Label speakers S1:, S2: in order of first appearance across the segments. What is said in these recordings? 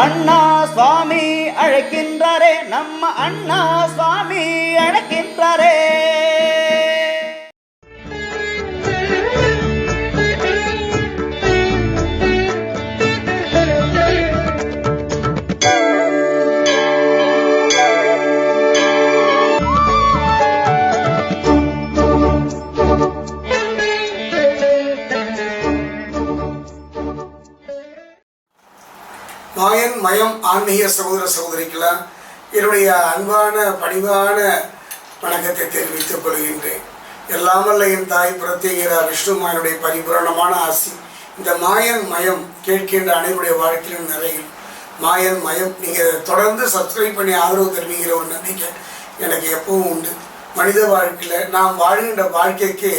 S1: அண்ணா சுவாமி அழைக்கின்றாரே, நம்ம அண்ணா சுவாமி அழைக்கின்றாரே.
S2: மாயன் மயம் ஆன்மீக சகோதர சகோதரிக்கெல்லாம் என்னுடைய அன்பான பணிவான வணக்கத்தை தெரிவித்துக் கொள்கின்றேன். எல்லாமல்ல என் தாய் பிரத்யேகரா விஷ்ணு மாயனுடைய பரிபூரணமான ஆசி இந்த மாயன் மயம் கேட்கின்ற அனைவருடைய வாழ்க்கையிலும் நிறையும். மாயன் மயம் நீங்கள் தொடர்ந்து சப்ஸ்கிரைப் பண்ணி ஆதரவு தருவீங்கிற ஒரு நம்பிக்கை எனக்கு எப்பவும் உண்டு. மனித வாழ்க்கையில் நாம் வாழ்கின்ற வாழ்க்கைக்கு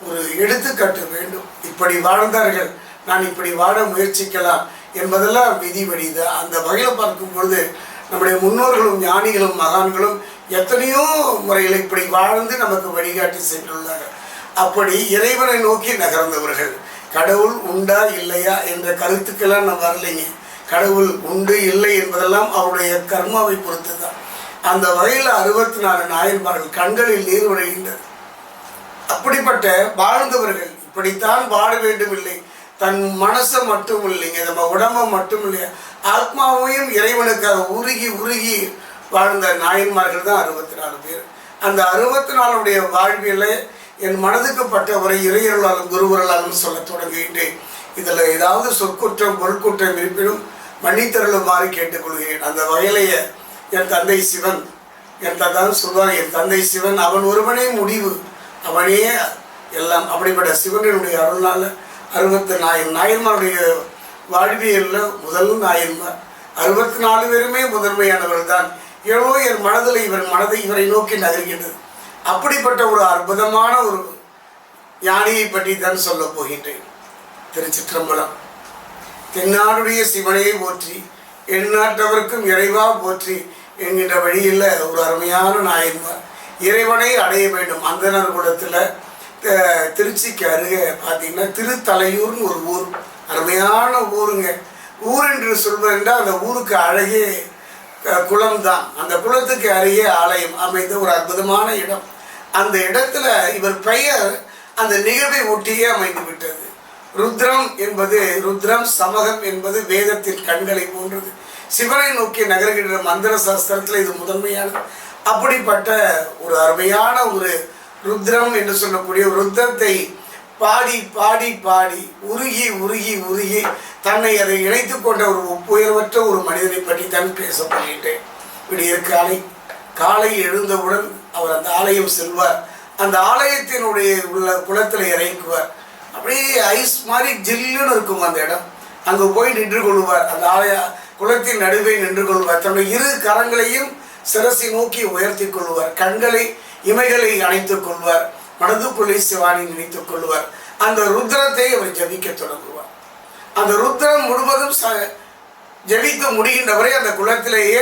S2: ஒரு எடுத்துக்காட்டு வேண்டும். இப்படி வாழ்ந்தார்கள், நான் இப்படி வாழ முயற்சிக்கலாம் என்பதெல்லாம் விதிபடித. அந்த வகையில் பார்க்கும் பொழுது நம்முடைய முன்னோர்களும் ஞானிகளும் மகான்களும் எத்தனையோ முறையில் இப்படி வாழ்ந்து நமக்கு வழிகாட்டி சென்றுள்ளார்கள். அப்படி இறைவனை நோக்கி நகர்ந்தவர்கள். கடவுள் உண்டா இல்லையா என்ற கருத்துக்கெல்லாம் நான் வரலைங்க. கடவுள் உண்டு இல்லை என்பதெல்லாம் அவருடைய கர்மாவை பொறுத்து தான். அந்த வகையில் 64 நாயன்மார்கள் கண்களில் நீர் வழிகின்றது. அப்படிப்பட்ட வாழ்ந்தவர்கள் இப்படித்தான் வாழ வேண்டும் இல்லை, தன் மனசை மட்டும் இல்லைங்க, நம்ம உடம்பை மட்டும் இல்லையா, ஆத்மாவையும் இறைவனுக்காக உருகி உருகி வாழ்ந்த நாயன்மார்கள் தான் 64 பேர். அந்த 64 வாழ்வியலை என் மனதுக்கு பட்ட உரை இறையர்களாலும் குருவர்களாலும் சொல்ல தொடங்குகின்றேன். இதில் ஏதாவது சொற்குற்றம் பொருட்குற்றம் இருப்பினும் மன்னித்தருளுமாறு கேட்டுக்கொள்கிறேன். அந்த வகையிலேயே என் தந்தை சிவன், என் தந்தான் சொல்வார், என் தந்தை சிவன் அவன் ஒருவனே முடிவு, அவனே எல்லாம். அப்படிப்பட்ட சிவனுடைய அருள்னால 64 நாயன்மாருடைய வாழ்வியலில் முதல் நாயன்மார் 64 பேருமே முதன்மையானவர்கள் தான். ஏதோ என் மனதில் இவரை நோக்கி நகர்கின்றது. அப்படிப்பட்ட ஒரு அற்புதமான ஒரு ஞானியை பற்றி தான் சொல்ல போகின்றேன். திருச்சிற்றம்பலம். தென்னாடுடைய சிவனையை போற்றி எந்நாட்டவருக்கும் இறைவா போற்றி என்கின்ற வழியில் ஒரு அருமையான நாயன்மார். இறைவனை அடைய வேண்டும். அந்தனர் குலத்தில் திருச்சிக்கு அருகே பார்த்தீங்கன்னா திருத்தலையூர்னு ஒரு ஊர், அருமையான ஊருங்க. ஊர் என்று சொல்வதென்றால் அந்த ஊருக்கு அழகே குளம் தான். அந்த குளத்துக்கு அருகே ஆலயம் அமைந்த ஒரு அற்புதமான இடம். அந்த இடத்துல இவர் பெயர் அந்த நிகழ்வை ஒட்டியே அமைந்து விட்டது. ருத்ரம் என்பது, ருத்ரம் சமகம் என்பது வேதத்தின் கண்களை போன்றது. சிவனை நோக்கி நகர்கின்ற மந்திர சாஸ்திரத்தில் இது முதன்மையானது. அப்படிப்பட்ட ஒரு அருமையான ஒரு ருத்ரம் என்று சொல்லக்கூடிய ருத்ரத்தை பாடி பாடி பாடி உருகி உருகி உருகி தன்னை அதை இணைத்து கொண்ட ஒரு ஒப்புயர்வற்ற ஒரு மனிதனை பற்றி தான் பேசப்படுகின்றேன். விடியற் காலை எழுந்தவுடன் அவர் அந்த ஆலயம் செல்வார். அந்த ஆலயத்தினுடைய உள்ள குளத்தில் இறங்குவார். அப்படியே ஐஸ் மாதிரி ஜில்லுன்னு இருக்கும் அந்த இடம். அங்கே போய் நின்று கொள்வார். அந்த ஆலய குளத்தின் நடுவே நின்று கொள்வார். தன்னுடைய 2 கரங்களையும் சிரசை நோக்கி உயர்த்தி கொள்வார். கண்களை இமைகளை அணைத்துக் கொள்வார். மனதுக்குள்ளே சிவானை நினைத்துக் கொள்வார். அந்த ருத்ரத்தை அவர் ஜபிக்க தொடங்குவார். அந்த ருத்ரம் முழுவதும் ஜபிக்க முடிகின்றவரை அந்த குளத்திலேயே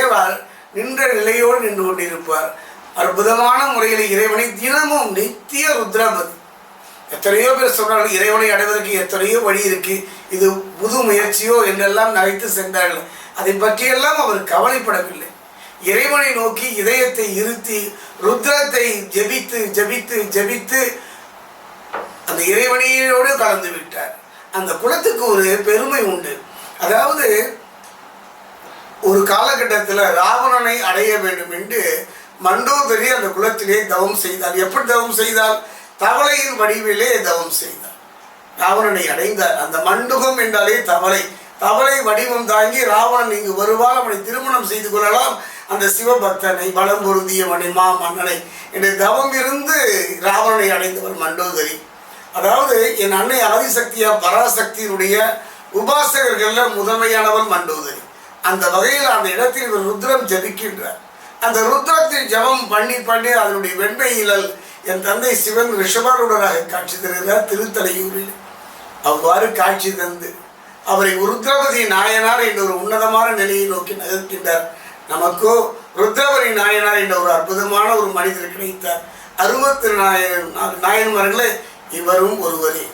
S2: நின்ற நிலையோடு நின்று கொண்டிருப்பார். அற்புதமான முறையில் இறைவனை தினமும் நித்திய ருத்ரம். அது எத்தனையோ பேர் சொன்னார்கள் இறைவனை அடைவதற்கு எத்தனையோ வழி இருக்கு, இது புது முயற்சியோ என்றெல்லாம் நகைத்து சென்றார்கள். அதை பற்றியெல்லாம் அவர் கவலைப்படவில்லை. இறைவனை நோக்கி இதயத்தை இருத்தி ருத்ரத்தை ஜெபித்து ஜெபித்து ஜெபித்து அந்த இறைவனையோடு கலந்து விட்டார். அந்த குலத்துக்கு ஒரு பெருமை உண்டு. அதாவது ஒரு காலகட்டத்தில் ராவணனை அடைய வேண்டும் என்று மண்டோதரி அந்த குலத்திலே தவம் செய்தார். எப்படி தவம் செய்தால்? தவளையின் வடிவிலே தவம் செய்தார். ராவணனை அடைந்தார். அந்த மண்டுகம் என்றாலே தவளை, தவளை வடிவம் தாங்கி ராவணன் இங்கு வருவால் அவனை திருமணம் செய்து கொள்ளலாம். அந்த சிவபக்தனை பலம் பொருந்திய மணிமா மன்னனை என்ற தவம் இருந்து ராவணனை அடைந்தவர் மண்டோதரி. அதாவது என் அன்னை ஆதிசக்தியா பராசக்தியினுடைய உபாசகர்கள் முதன்மையானவர் மண்டோதரி. அந்த வகையில் அந்த இடத்தில் இவர் ருத்ரம் ஜபிக்கின்றார். அந்த ருத்ரத்தில் ஜபம் பண்ணி பண்ணி அதனுடைய வெண்மையிலல் என் தந்தை சிவன் ரிஷபாரூடராக காட்சி தருகிறார் திருத்தலையூரில். அவ்வாறு காட்சி தந்து அவரை ருத்ரபதி நாயனார் என்ற ஒரு உன்னதமான நிலையை நோக்கி நகர்கின்றார். நமக்கோ ருத்ரபதி நாயனார் என்ற ஒரு அற்புதமான ஒரு மனிதர் கிடைத்தார். 64 நாயன்மார்களே இவரும் ஒருவரே.